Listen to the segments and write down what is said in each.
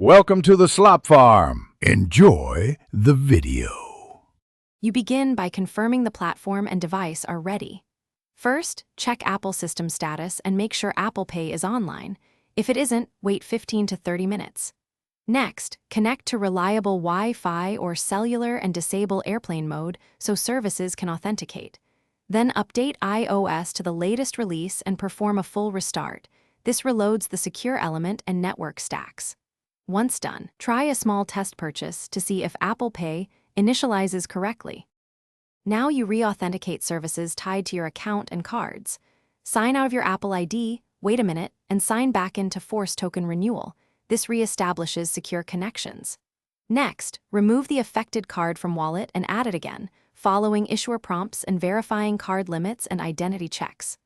Welcome to the Slop Farm. Enjoy the video. You begin by confirming the platform and device are ready. First, check Apple system status and make sure Apple Pay is online. If it isn't, wait 15 to 30 minutes. Next, connect to reliable Wi-Fi or cellular and disable airplane mode so services can authenticate. Then update iOS to the latest release and perform a full restart. This reloads the secure element and network stacks. Once done, try a small test purchase to see if Apple Pay initializes correctly. Now you re-authenticate services tied to your account and cards. Sign out of your Apple ID, wait a minute, and sign back in to force token renewal. This re-establishes secure connections. Next, remove the affected card from wallet and add it again, following issuer prompts and verifying card limits and identity checks.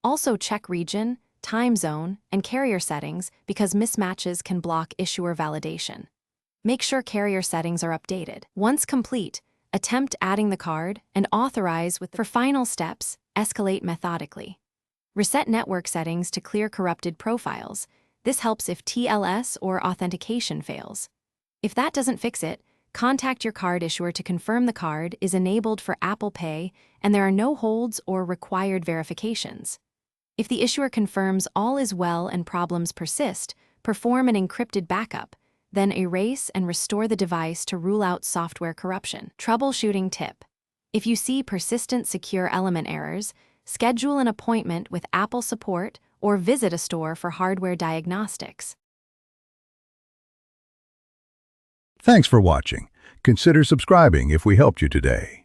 Also check region, time zone, and carrier settings because mismatches can block issuer validation. Make sure carrier settings are updated. Once complete, attempt adding the card and authorize for final steps, escalate methodically. Reset network settings to clear corrupted profiles. This helps if TLS or authentication fails. If that doesn't fix it, contact your card issuer to confirm the card is enabled for Apple Pay and there are no holds or required verifications. If the issuer confirms all is well and problems persist, perform an encrypted backup, then erase and restore the device to rule out software corruption. Troubleshooting tip. If you see persistent secure element errors, schedule an appointment with Apple support or visit a store for hardware diagnostics. Thanks for watching. Consider subscribing if we helped you today.